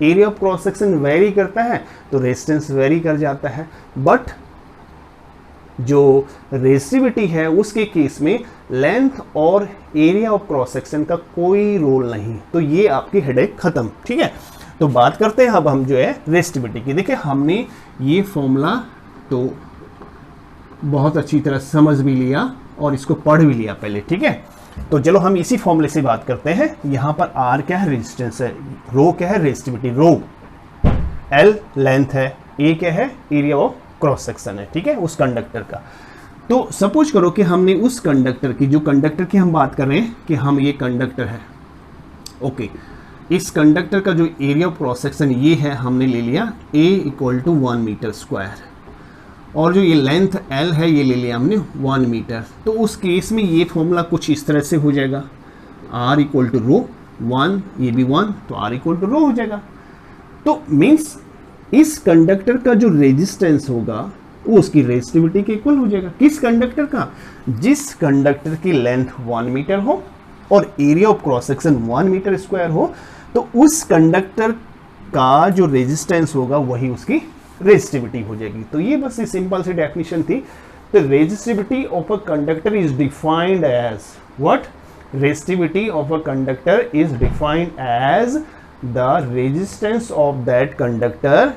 area of cross section very करता है तो रेजिस्टेंस वेरी कर जाता है। बट जो रेजिस्टिविटी है उसके केस में लेंथ और एरिया ऑफ क्रॉस सेक्शन का कोई रोल नहीं, तो ये आपकी हेडेक खत्म, ठीक है। तो बात करते हैं अब हम जो है रेजिस्टिविटी की। देखिए, हमने ये फॉर्मूला तो बहुत अच्छी तरह समझ भी लिया और इसको पढ़ भी लिया पहले, ठीक है। तो चलो हम इसी फॉर्मूले से बात करते हैं। यहाँ पर आर क्या है? रेजिस्टेंस है। रो क्या है? रेजिस्टिविटी। रो एल लेंथ है, ए क्या है? एरिया ऑफ क्रॉस सेक्शन है, ठीक है, उस कंडक्टर का। तो सपोज करो कि हमने उस कंडक्टर की, जो कंडक्टर की हम बात कर रहे हैं कि हम ये कंडक्टर है, ओके, इस कंडक्टर का जो एरिया ऑफ क्रॉस सेक्शन ये है, हमने ले लिया ए इक्वल टू 1 मीटर स्क्वायर, और जो ये लेंथ L है ये ले लिया हमने 1 मीटर। तो उस केस में ये फॉर्मूला कुछ इस तरह से हो जाएगा, R इक्वल टू रो 1, ये भी 1, तो R इक्वल टू रो हो जाएगा। तो मीन्स इस कंडक्टर का जो रेजिस्टेंस होगा वो उसकी रेजिस्टिविटी के इक्वल हो जाएगा। किस कंडक्टर का? जिस कंडक्टर की लेंथ 1 मीटर हो और area of cross section 1 metre square हो, तो उस कंडक्टर का जो रेजिस्टेंस होगा वही उसकी रेजिस्टिविटी हो जाएगी। तो ये बस सिंपल सी डेफिनेशन थी। तो resistivity of a conductor is defined as what? Resistivity of a conductor is defined as the resistance of that conductor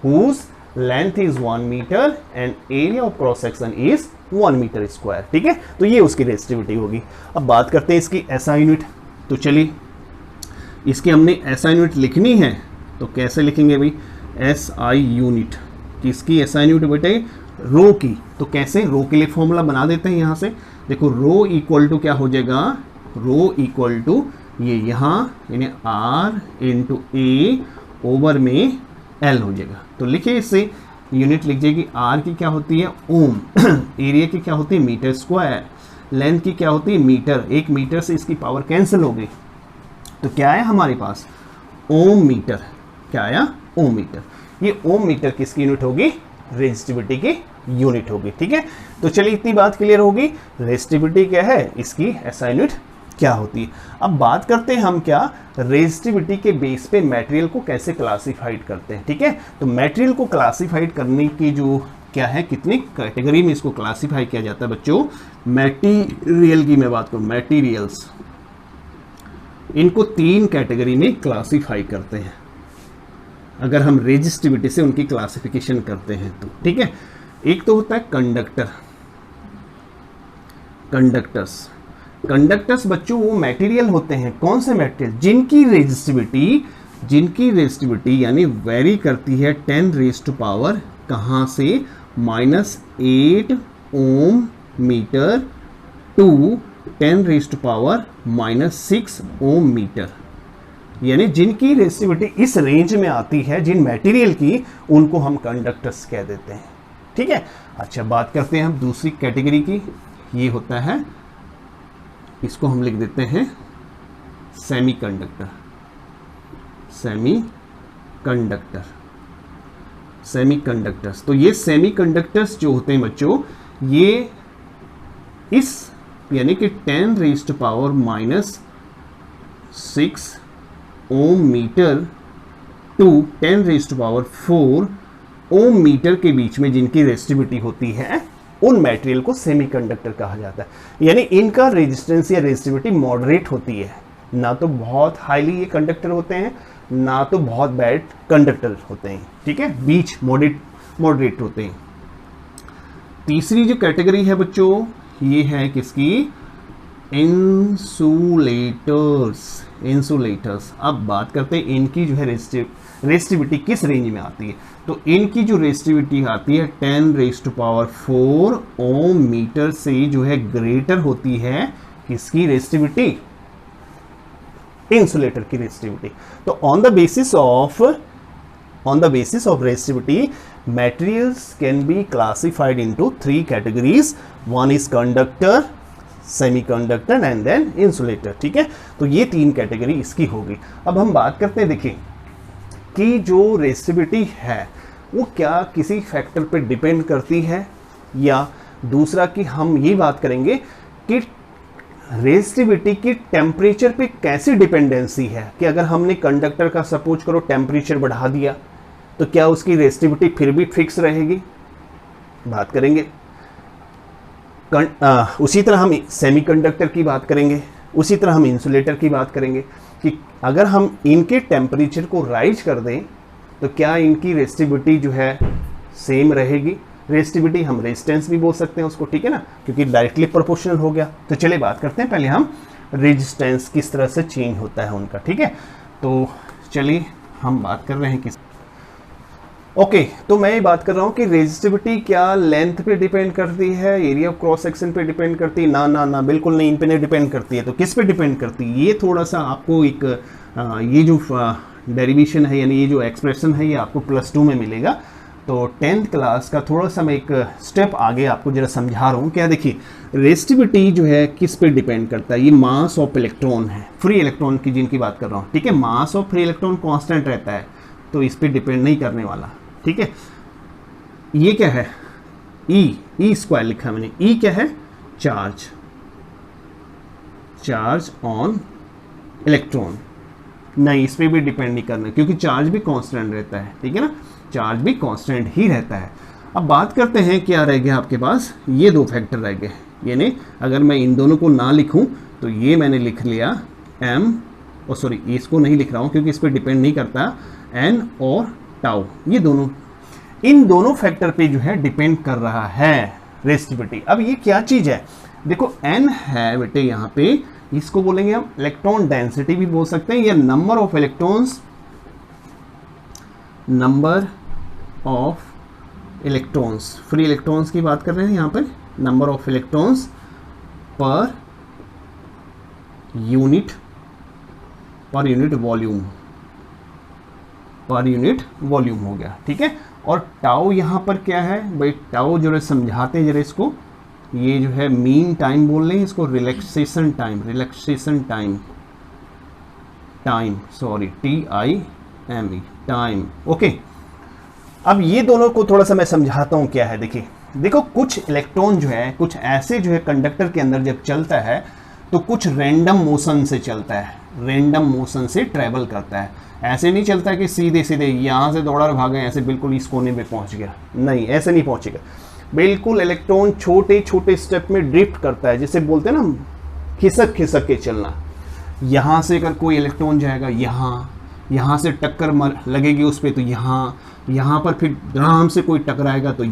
whose length is 1 metre and area of cross section is 1 metre square, ठीक है। तो ये उसकी resistivity होगी। अब बात करते हैं इसकी SI यूनिट। तो चलिए, इसकी हमने SI यूनिट लिखनी है तो कैसे लिखेंगे भाई? SI यूनिट, किसकी SI यूनिट बेटे? रो की। तो कैसे? रो के लिए फॉर्मूला बना देते हैं यहाँ से। देखो, रो इक्वल टू क्या हो जाएगा? रो इक्वल टू ये यहाँ यानी R इंटू ए ओवर में L हो जाएगा। तो लिखिए, इससे यूनिट लिख जाएगी। R की क्या होती है? ओम। एरिया की क्या होती है? Metre square. लेंथ की क्या होती है? मीटर। 1 मीटर से इसकी पावर कैंसिल हो गई, तो क्या आया हमारे पास? ओम मीटर। क्या आया? ओम मीटर। ये ओम मीटर किसकी यूनिट होगी? रेजिस्टिविटी की यूनिट होगी, ठीक है। तो चलिए, इतनी बात क्लियर होगी। रेजिस्टिविटी क्या है? इसकी SI यूनिट क्या होती है। अब बात करते हैं हम क्या, रेजिस्टिविटी के बेस पे मटेरियल को कैसे क्लासिफाइड करते हैं। ठीक है, तो मटेरियल को क्लासिफाइड करने की जो क्या है, कितनी कैटेगरी में इसको क्लासिफाई किया जाता है बच्चों। मटेरियल की मैं बात करूं, मटेरियल्स, इनको 3 कैटेगरी में क्लासिफाई करते हैं अगर हम रेजिस्टिविटी से उनकी क्लासिफिकेशन करते हैं तो। ठीक है, एक तो होता है कंडक्टर, कंडक्टर्स बच्चों वो मटेरियल होते हैं, कौन से मटेरियल, जिनकी रेजिस्टिविटी यानी वेरी करती है 10 रेज़ टू पावर कहाँ से, -8 ohm metre to 10 raise to power -6 ohm meter, यानी जिनकी रेजिस्टिविटी इस रेंज में आती है, जिन मटेरियल की, उनको हम कंडक्टर्स कह देते हैं। ठीक है, अच्छा बात करते हैं हम दूसरी कैटेगरी की, ये होता है, इसको हम लिख देते हैं सेमीकंडक्टर्स। तो ये सेमीकंडक्टर्स जो होते हैं बच्चों, ये इस यानी कि 10 raise to power -6 ohm metre to 10 raise to power 4 ohm metre के बीच में जिनकी रेजिस्टिविटी होती है, उन मटेरियल को सेमीकंडक्टर कहा जाता है। यानी इनका रेजिस्टेंस या रेजिस्टिविटी मॉडरेट होती है, ना तो बहुत हाईली ये कंडक्टर होते हैं, ना तो बहुत बैड कंडक्टर होते हैं। ठीक है, बीच मॉडरेट होते हैं। तीसरी जो कैटेगरी है बच्चों, ये है किसकी, इंसुलेटर्स। अब बात करते हैं इनकी जो है रेजिस्टिविटी किस रेंज में आती है। तो इनकी जो रेजिस्टिविटी आती है 10 raise to power 4 ohm metre से जो है ग्रेटर होती है किसकी रेजिस्टिविटी, इंसुलेटर की रेजिस्टिविटी। तो on the basis of resistivity materials can be classified into 3 categories. One is conductor, semiconductor and then insulator. ठीक है, तो ये 3 कैटेगरी इसकी होगी। अब हम बात करते हैं, देखिए कि जो रेजिस्टिविटी है वो क्या किसी फैक्टर पे डिपेंड करती है, या दूसरा कि हम ये बात करेंगे कि रेजिस्टिविटी की टेम्परेचर पे कैसी डिपेंडेंसी है, कि अगर हमने कंडक्टर का सपोज करो टेम्परेचर बढ़ा दिया तो क्या उसकी रेजिस्टिविटी फिर भी फिक्स रहेगी, बात करेंगे। उसी तरह हम सेमीकंडक्टर की बात करेंगे, उसी तरह हम इंसुलेटर की बात करेंगे कि अगर हम इनके टेम्परेचर को राइज कर दें तो क्या इनकी रेजिस्टिविटी जो है सेम रहेगी। रेजिस्टिविटी हम रेजिस्टेंस भी बोल सकते हैं उसको, ठीक है ना, क्योंकि डायरेक्टली प्रोपोर्शनल हो गया। तो चलिए बात करते हैं पहले हम रेजिस्टेंस किस तरह से चेंज होता है उनका। ठीक है, तो चलिए हम बात कर रहे हैं किस ओके तो मैं ये बात कर रहा हूँ कि रेजिस्टिविटी क्या लेंथ पे डिपेंड करती है, एरिया ऑफ क्रॉस सेक्शन पे डिपेंड करती है, ना बिल्कुल नहीं, इन पे नहीं डिपेंड करती है। तो किस पे डिपेंड करती है, ये थोड़ा सा आपको एक ये जो डेरिवेशन है यानी ये जो एक्सप्रेशन है ये आपको +2 में मिलेगा। तो 10th क्लास का थोड़ा सा मैं एक स्टेप आगे आपको जरा समझा रहा हूँ। क्या देखिए, रेजिस्टिविटी जो है किस पे डिपेंड करता है, ये मास ऑफ इलेक्ट्रॉन है, फ्री इलेक्ट्रॉन की जिनकी बात कर रहा हूँ। ठीक है, mass of free electron constant रहता है तो इस पे डिपेंड नहीं करने वाला। ठीक है, ये क्या है, ई स्क्वायर लिखा है मैंने। ई क्या है, चार्ज ऑन इलेक्ट्रॉन, नहीं इस पे भी डिपेंड नहीं करना क्योंकि चार्ज भी कांस्टेंट रहता है। ठीक है ना, चार्ज भी कांस्टेंट ही रहता है। अब बात करते हैं क्या रह गया आपके पास, ये 2 फैक्टर रह गए। यानी अगर मैं इन दोनों को ना लिखूं तो ये मैंने लिख लिया m, और सॉरी इसको नहीं लिख रहा हूं क्योंकि इस पे डिपेंड नहीं करता, n और टाउ, ये दोनों, इन दोनों फैक्टर पे जो है डिपेंड कर रहा है रेजिस्टिविटी। अब ये क्या चीज है, देखो n है बेटे, यहाँ पे इसको बोलेंगे हम इलेक्ट्रॉन डेंसिटी भी बोल सकते हैं, या number of electrons, free electrons की बात कर रहे हैं यहाँ पर, number of electrons per unit volume हो गया। ठीक है, और टाउ यहाँ पर क्या है भाई, टाउ जो है समझाते हैं जरा इसको, ये जो है मीन टाइम बोल रहे हैं इसको, relaxation time sorry TIME time. Okay, अब ये दोनों को थोड़ा सा मैं समझाता हूँ क्या है। देखिए देखो, कुछ इलेक्ट्रॉन जो है, कुछ ऐसे जो है कंडक्टर के अंदर जब चलता है तो कुछ रैंडम मोशन से चलता है, रैंडम मोशन से ट्रैवल करता है। ऐसे नहीं चलता कि सीधे सीधे यहाँ से दौड़ा भागे ऐसे बिल्कुल इस कोने पे पहुँच गया, नहीं ऐसे नहीं पहुँचेगा। बिल्कुल इलेक्ट्रॉन छोटे छोटे स्टेप में ड्रिफ्ट करता है, जैसे बोलते हैं ना खिसक खिसक के चलना। यहाँ से अगर कोई इलेक्ट्रॉन जाएगा यहाँ से टक्कर लगेगी उस पर तो यहाँ पर फिर धड़ाम से कोई टकराएगा तो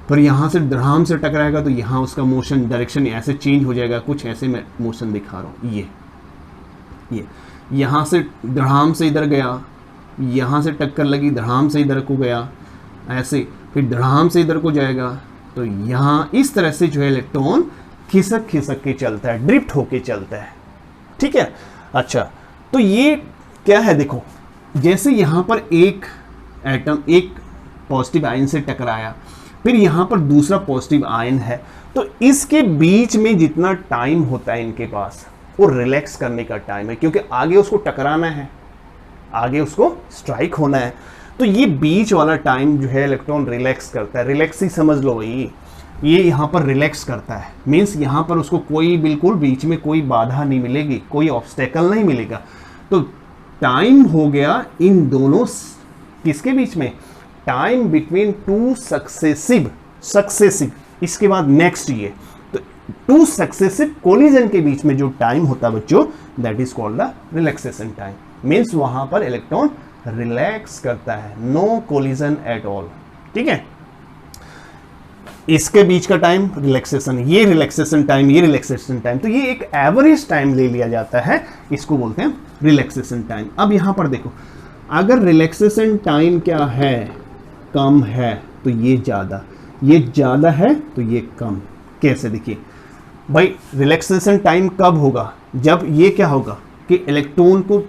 फिर यहाँ से धड़ाम से टकराएगा तो यहाँ उसका मोशन डायरेक्शन ऐसे चेंज हो जाएगा। कुछ ऐसे मैं मोशन दिखा रहा हूँ, ये यहाँ से धड़ाम से इधर गया, यहाँ से टक्कर लगी धड़ाम से इधर को गया, ऐसे फिर धड़ाम से इधर को जाएगा। तो यहाँ इस तरह से जो है इलेक्ट्रॉन खिसक खिसक के चलता है, ड्रिफ्ट होके चलता है, ठीक है। अच्छा, तो ये क्या है, देखो जैसे यहाँ पर एक एटम एक पॉजिटिव आयन से टकराया, फिर यहाँ पर दूसरा पॉजिटिव आयन है, तो इसके बीच में जितना टाइम होता है इनके पास वो रिलैक्स करने का टाइम है, क्योंकि आगे उसको टकराना है, आगे उसको स्ट्राइक होना है। तो ये बीच वाला टाइम जो है इलेक्ट्रॉन रिलैक्स करता है। रिलैक्स ही समझ लो भाई, ये यहाँ पर रिलैक्स करता है, मीन्स यहाँ पर उसको कोई बिल्कुल बीच में कोई बाधा नहीं मिलेगी, कोई ऑब्स्टेकल नहीं मिलेगा। तो टाइम हो गया इन दोनों किसके बीच में, टाइम बिटवीन टू सक्सेसिव, इसके बाद नेक्स्ट ये, तो टू सक्सेसिव कोलिजन के बीच में जो टाइम होता है बच्चों, that is called the relaxation time. Means वहां पर इलेक्ट्रॉन रिलैक्स करता है, नो कोलिजन एट ऑल, ठीक है। इसके बीच का टाइम रिलैक्सेशन, ये रिलैक्सेशन टाइम, तो ये एक एवरेज टाइम ले लिया जाता है, इसको बोलते हैं रिलैक्सेशन टाइम। अब यहां पर देखो, अगर रिलैक्सेशन टाइम क्या है, कम है तो ये ज़्यादा है तो ये कम। कैसे, देखिए भाई रिलैक्सेशन टाइम कब होगा, जब ये क्या होगा कि इलेक्ट्रॉन को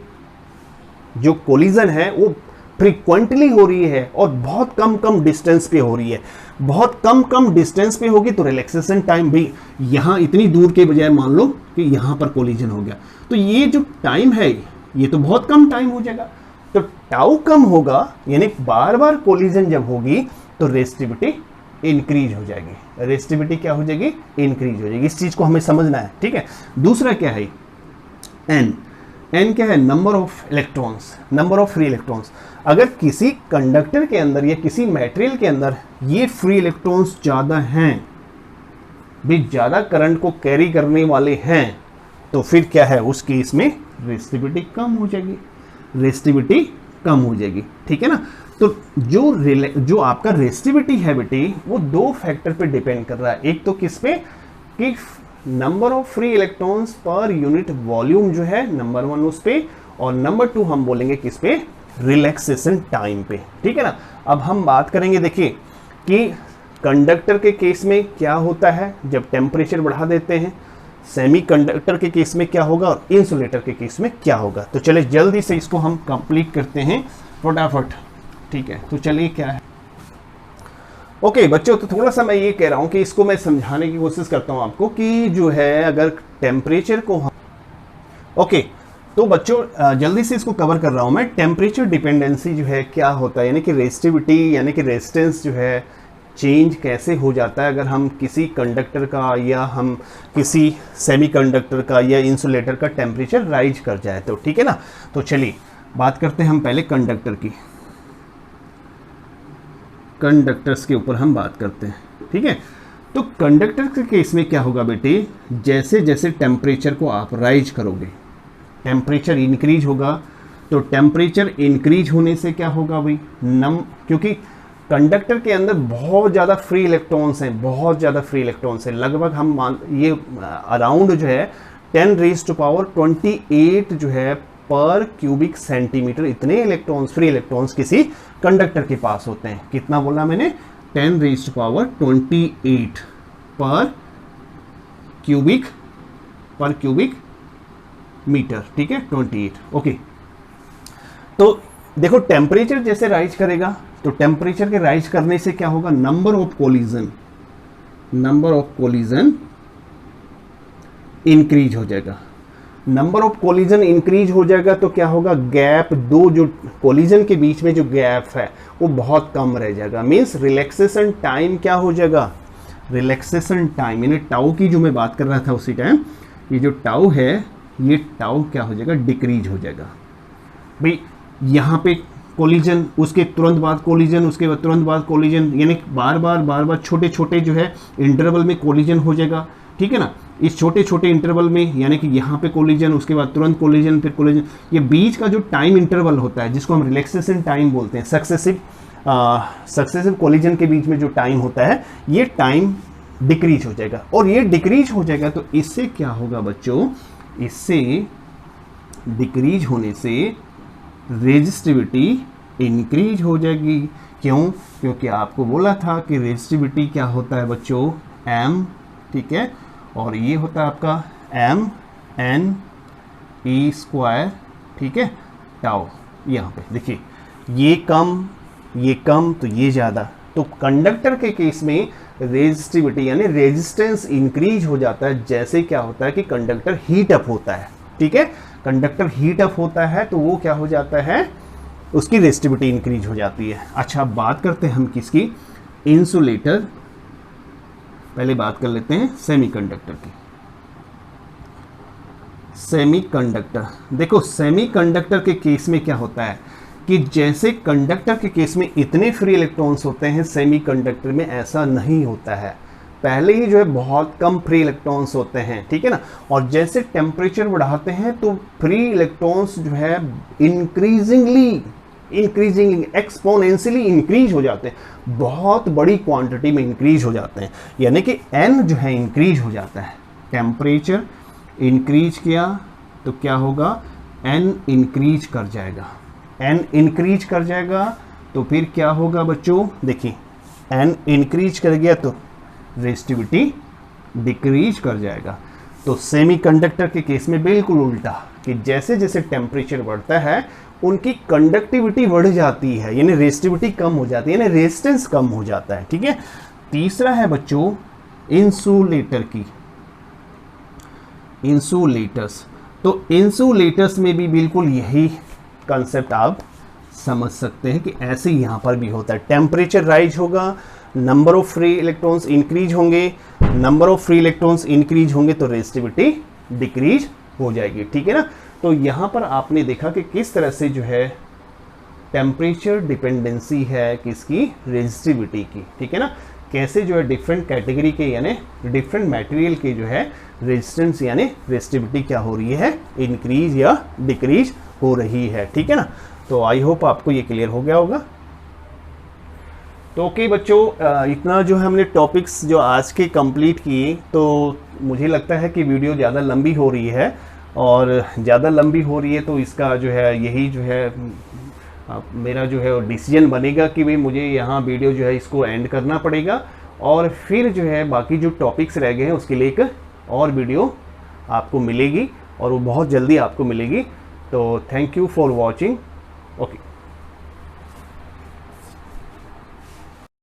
जो कोलिजन है वो फ्रीक्वेंटली हो रही है और बहुत कम डिस्टेंस पे हो रही है। बहुत कम डिस्टेंस पे होगी तो रिलैक्सेशन टाइम भी यहाँ इतनी दूर के बजाय मान लो कि यहाँ पर कोलिजन हो गया, तो ये जो टाइम है ये तो बहुत कम टाइम हो जाएगा। तो टाउ कम होगा, यानी बार बार कोलिजन जब होगी तो रेजिस्टिविटी इंक्रीज हो जाएगी। रेजिस्टिविटी क्या हो जाएगी, इंक्रीज हो जाएगी। इस चीज को हमें समझना है, ठीक है। दूसरा क्या है, एन क्या है, number of electrons, number of free electrons. अगर किसी कंडक्टर के अंदर या किसी मटेरियल के अंदर ये फ्री इलेक्ट्रॉन्स ज़्यादा हैं, भी ज़्यादा करंट को कैरी करने वाले हैं, तो फिर क्या है, उस केस में रेजिस्टिविटी कम हो जाएगी, ठीक है ना। तो जो आपका रेजिस्टिविटी है बेटी, वो दो फैक्टर पे डिपेंड कर रहा है। एक तो किस पे, कि number of free electrons per unit volume जो है, नंबर 1 उस पे, और नंबर 2 हम बोलेंगे किस पे, रिलैक्सेशन टाइम पे, ठीक है ना। अब हम बात करेंगे, देखिए कि कंडक्टर के केस में क्या होता है जब टेम्परेचर बढ़ा देते हैं, सेमीकंडक्टर के केस में क्या होगा और इंसुलेटर के केस में क्या होगा। तो चलिए जल्दी से इसको हम कंप्लीट करते हैं फटाफट, ठीक है। तो चलिए क्या है, ओके बच्चों, तो थोड़ा सा मैं ये कह रहा हूँ कि इसको मैं समझाने की कोशिश करता हूँ आपको कि जो है अगर टेम्परेचर को हम, ओके तो बच्चों जल्दी से इसको कवर कर रहा हूँ मैं। टेम्परेचर डिपेंडेंसी जो है क्या होता है, यानी कि रेजिस्टिविटी यानी कि रेजिस्टेंस जो है चेंज कैसे हो जाता है अगर हम किसी कंडक्टर का या हम किसी सेमीकंडक्टर का या इंसुलेटर का टेम्परेचर राइज कर जाए तो, ठीक है ना। तो चलिए बात करते हैं हम पहले कंडक्टर की, कंडक्टर्स के ऊपर हम बात करते हैं, ठीक है। तो कंडक्टर के केस में क्या होगा बेटे, जैसे जैसे टेम्परेचर को आप राइज करोगे, टेम्परेचर इंक्रीज होगा, तो टेम्परेचर इंक्रीज होने से क्या होगा भाई, क्योंकि कंडक्टर के अंदर बहुत ज़्यादा फ्री इलेक्ट्रॉन्स हैं, लगभग हम ये अराउंड जो है 10⁻28 जो है पर क्यूबिक सेंटीमीटर, इतने इलेक्ट्रॉन्स, फ्री इलेक्ट्रॉन्स किसी कंडक्टर के पास होते हैं। कितना बोला मैंने, 10⁻28 पर क्यूबिक मीटर, ठीक है, 28, ओके। तो देखो टेम्परेचर जैसे राइज करेगा तो टेम्परेचर के राइज करने से क्या होगा, नंबर ऑफ कोलिजन इंक्रीज हो जाएगा। नंबर ऑफ कोलिजन इंक्रीज हो जाएगा तो क्या होगा, गैप, दो जो कोलिजन के बीच में जो गैप है वो बहुत कम रह जाएगा। मीन्स रिलैक्सेशन टाइम क्या हो जाएगा, रिलैक्सेशन टाइम यानी टाउ की जो मैं बात कर रहा था उसी टाइम, ये जो टाउ है, ये टाउ क्या हो जाएगा, डिक्रीज हो जाएगा। भाई यहाँ पे कोलिजन, उसके तुरंत बाद कोलिजन, उसके बाद तुरंत बाद कोलिजन, यानी बार बार छोटे छोटे जो है इंटरवल में कोलिजन हो जाएगा, ठीक है ना। इस छोटे छोटे इंटरवल में यानी कि यहाँ पे कोलिजन, उसके बाद तुरंत कोलिजन, फिर कोलिजन, ये बीच का जो टाइम इंटरवल होता है जिसको हम रिलैक्सेशन टाइम बोलते हैं, सक्सेसिव कोलिजन के बीच में जो टाइम होता है, ये टाइम डिक्रीज हो जाएगा। और ये डिक्रीज हो जाएगा तो इससे क्या होगा बच्चों, इससे डिक्रीज होने से रेजिस्टिविटी इंक्रीज हो जाएगी। क्यों? क्योंकि आपको बोला था कि रेजिस्टिविटी क्या होता है बच्चों, एम, ठीक है, और ये होता है आपका एम एन ई स्क्वायर, ठीक है, टाउ। यहाँ पे देखिए ये कम तो ये ज़्यादा, तो कंडक्टर के केस में रेजिस्टिविटी यानी रेजिस्टेंस इंक्रीज हो जाता है। जैसे क्या होता है कि कंडक्टर हीट अप होता है, ठीक है, कंडक्टर हीट अप होता है तो वो क्या हो जाता है, उसकी रेजिस्टिविटी इंक्रीज हो जाती है। अच्छा, बात करते हैं हम किसकी, इंसुलेटर। पहले बात कर लेते हैं सेमीकंडक्टर की। सेमीकंडक्टर, देखो सेमीकंडक्टर के केस में क्या होता है कि जैसे कंडक्टर के केस में इतने फ्री इलेक्ट्रॉन्स होते हैं, सेमीकंडक्टर में ऐसा नहीं होता है। पहले ही जो है बहुत कम फ्री इलेक्ट्रॉन्स होते हैं, ठीक है ना। और जैसे टेम्परेचर बढ़ाते हैं तो फ्री इलेक्ट्रॉन्स जो है इंक्रीजिंगली एक्सपोनेंशियली इंक्रीज हो जाते हैं, बहुत बड़ी क्वांटिटी में इंक्रीज हो जाते हैं। यानी कि एन जो है इंक्रीज हो जाता है। टेम्परेचर इंक्रीज किया तो क्या होगा, एन इंक्रीज कर जाएगा। एन इंक्रीज कर जाएगा तो फिर क्या होगा बच्चों, देखिए एन इंक्रीज कर गया तो रेजिस्टिविटी डिक्रीज कर जाएगा। तो सेमीकंडक्टर के केस में बिल्कुल उल्टा, कि जैसे जैसे टेम्परेचर बढ़ता है उनकी कंडक्टिविटी बढ़ जाती है, यानी रेजिस्टिविटी कम हो जाती है, यानी रेजिस्टेंस कम हो जाता है, ठीक है। तीसरा है बच्चों इंसुलेटर की, इंसुलेटर्स। तो इंसुलेटर्स में भी बिल्कुल यही कंसेप्ट आप समझ सकते हैं कि ऐसे ही यहाँ पर भी होता है। टेम्परेचर राइज होगा, number of free electrons increase होंगे, number of free electrons increase होंगे तो रेजिस्टिविटी डिक्रीज हो जाएगी, ठीक है ना। तो यहाँ पर आपने देखा कि किस तरह से जो है टेम्परेचर डिपेंडेंसी है किसकी, रेजिस्टिविटी की, ठीक है ना। कैसे जो है डिफरेंट कैटेगरी के यानी डिफरेंट मटेरियल के जो है रेजिस्टेंस यानी रेजिस्टिविटी क्या हो रही है, इंक्रीज या डिक्रीज हो रही है, ठीक है ना। तो आई होप आपको ये क्लियर हो गया होगा। तो ओके बच्चों, इतना जो है हमने टॉपिक्स जो आज के कंप्लीट किए, तो मुझे लगता है कि वीडियो ज़्यादा लंबी हो रही है, और ज़्यादा लंबी हो रही है तो इसका जो है यही जो है मेरा जो है डिसीजन बनेगा कि भाई मुझे यहाँ वीडियो जो है इसको एंड करना पड़ेगा, और फिर जो है बाकी जो टॉपिक्स रह गए हैं उसके लिए एक और वीडियो आपको मिलेगी, और वो बहुत जल्दी आपको मिलेगी। तो thank you for watching. Okay.